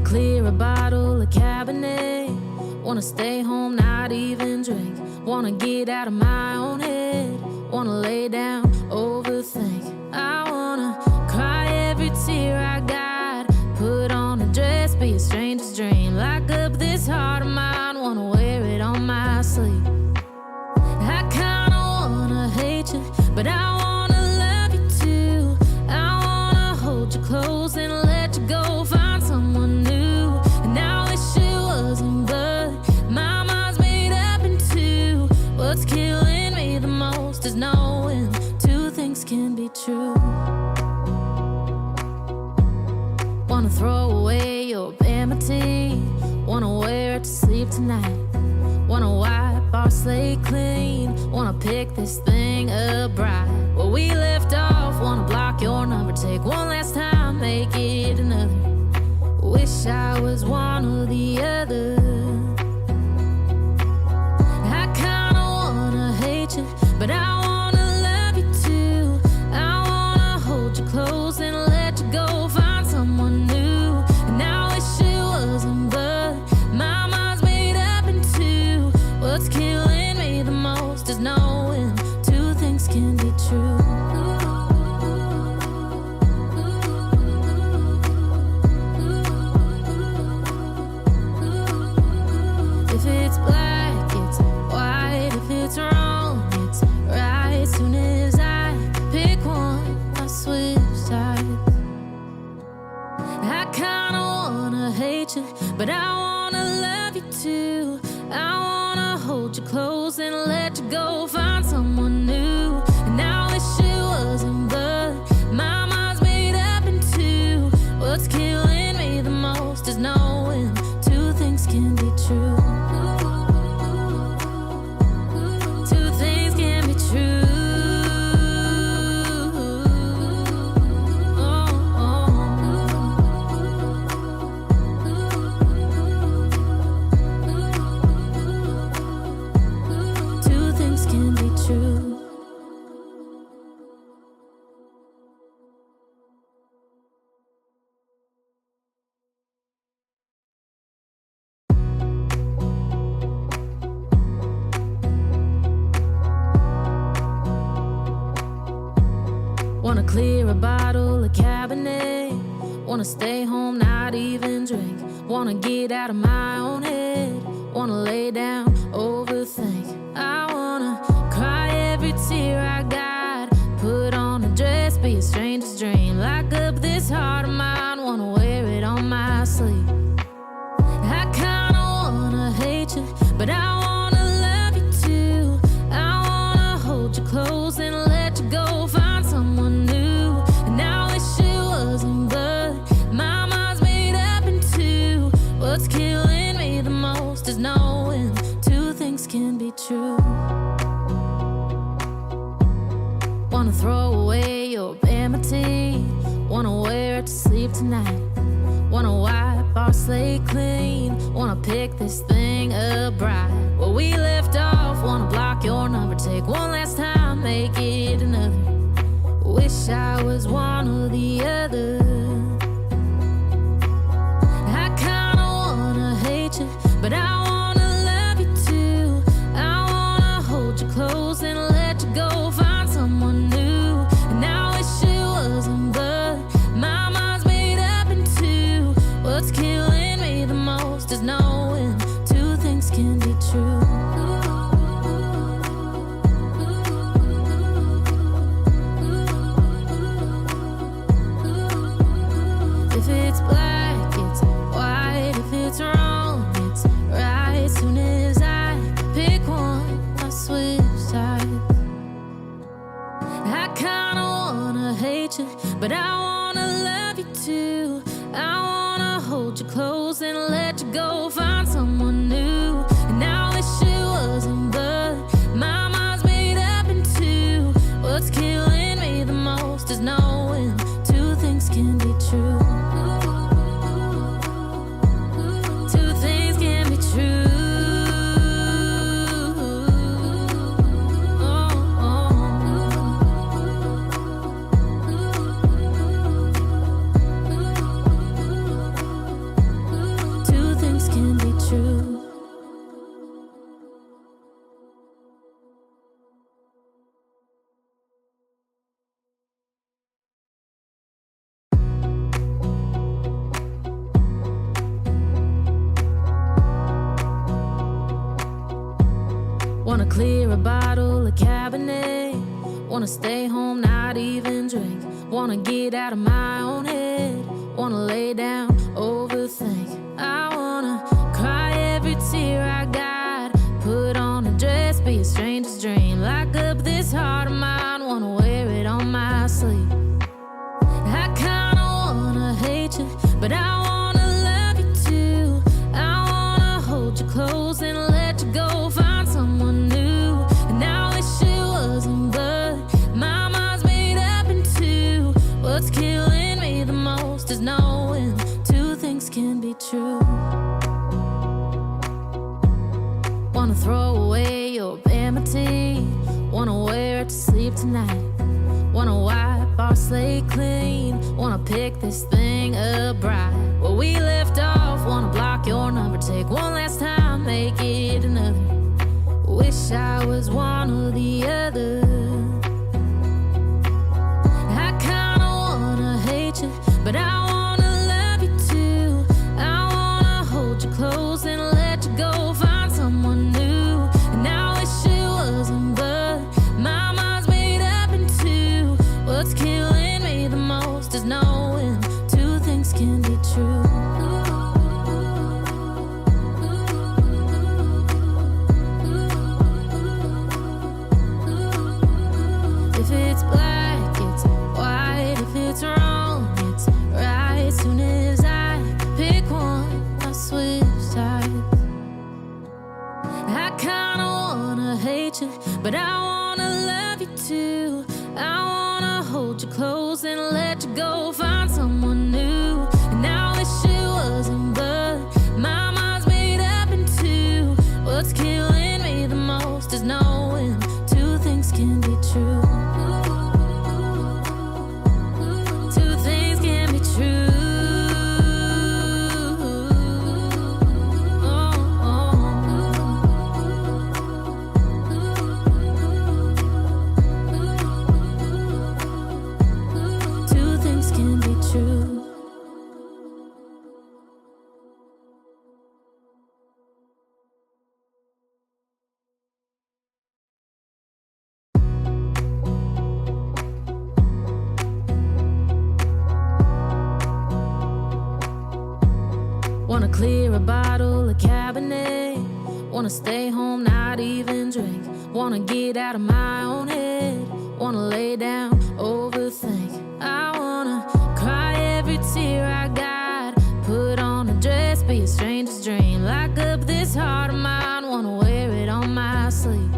clear a bottle of Cabernet. Wanna stay home, not even drink. Wanna get out of my own head. Wanna lay down, overthink. I wanna cry every tear I got. Put on a dress, be a stranger's dream. Lock up this heart of mine, wanna wear it on my sleeve. I kinda wanna hate you, but I wanna love you too. I wanna hold you close and let you go. Find someone new, and I wish it wasn't, but my mind's made up in two. What's killing me the most is knowing two things can be true. Wanna throw away your vanity. Wanna wear it to sleep tonight. Wanna wipe our slate clean. Wanna pick this thing up right where we left off. Wanna block your number, take one last time, make it another. Wish I was one or the other. I kinda wanna hate you, but I wanna love you too. I wanna hold you close and let you go. Find someone new, and I wish it wasn't, but my mind's made up in two. What's killing me the most is knowing two things can be true. If it's black, it's white. If it's wrong, it's right. Soon as I pick one, I switch sides. I kinda wanna hate you, but I wanna love you too. I wanna hold you close and let you go. Find someone new, and I wish it wasn't, but my mind's made up in two. What's killing me the most is knowing two things can be true. Two things can be true. Two things can be true. Wanna clear a bottle of Cabernet. Wanna stay home, not even drink. Wanna get out of my own head. Wanna lay down, overthink. I wanna cry every tear I got. Put on a dress, be a stranger's dream. Lock up this heart of mine, wanna wear it on my sleeve. I kinda wanna hate you, but I wanna love you too. I wanna hold you close and let you go. Find someone new, and I wish it wasn't, but my mind's made up in two. What's killing me the most is knowing two things can be true. Wanna throw away your vanity. Wanna wear it to sleep tonight. Wanna wipe our slate clean. Wanna pick this thing up right where we left off. Wanna block your number, take one last time, make it another. Wish I was one or the other. I kinda wanna hate you, but I wanna love you too. I wanna hold you close and let you go. Find someone new, and I wish it wasn't, but my mind's made up in two. What's killing me the most is knowing two things can be true. If it's black, it's white. If it's wrong, it's right. Soon as I pick one, I switch sides. I kinda wanna hate you, but I wanna love you too. I wanna hold you close and let you go. Find someone new, and I wish it wasn't, but my mind's made up in two. What's killing me the most is knowing two things can be true. Two things can be true. Wanna clear a bottle of Cabernet. Wanna stay home, not even drink. Wanna get out of my own head. Wanna lay down, overthink. I wanna cry every tear I got. Put on a dress, be a stranger's dream. Lock up this heart of mine, wanna wear it on my sleeve. I kinda wanna hate you, but I wanna love you too. I wanna hold you close and let you go, find someone new. And I wish it wasn't, but my mind's made up in two. What's killing me the most is knowing two things can be true. Wanna throw away your vanity. Wanna wear it to sleep tonight. Wanna wipe our slate clean. Wanna pick this thing up right where we left off. Wanna block your number, take one last time, make it another. Wish I was one or the other. I kinda wanna hate you, but I wanna love you too. I wanna hold you close and let you go, find someone new. And I wish it wasn't, but my mind's made up in two. What's killing me the most is knowing two things can be true. If it's black, it's white. If it's wrong, it's right. Soon as I pick one, I switch sides. I kinda wanna hate you, but I wanna love you too. I wanna hold you close and let you go, find someone new. And I wish it wasn't, but my mind's made up in two. What's killing me the most is knowing two things can be true. Two things can be true. Two things can be true. Wanna clear a bottle of Cabernet. Wanna stay home, not even drink. Wanna get out of my own head. Wanna lay down, overthink. I wanna cry every tear I got. Put on a dress, be a stranger's dream. Lock up this heart of mine, wanna wear it on my sleeve.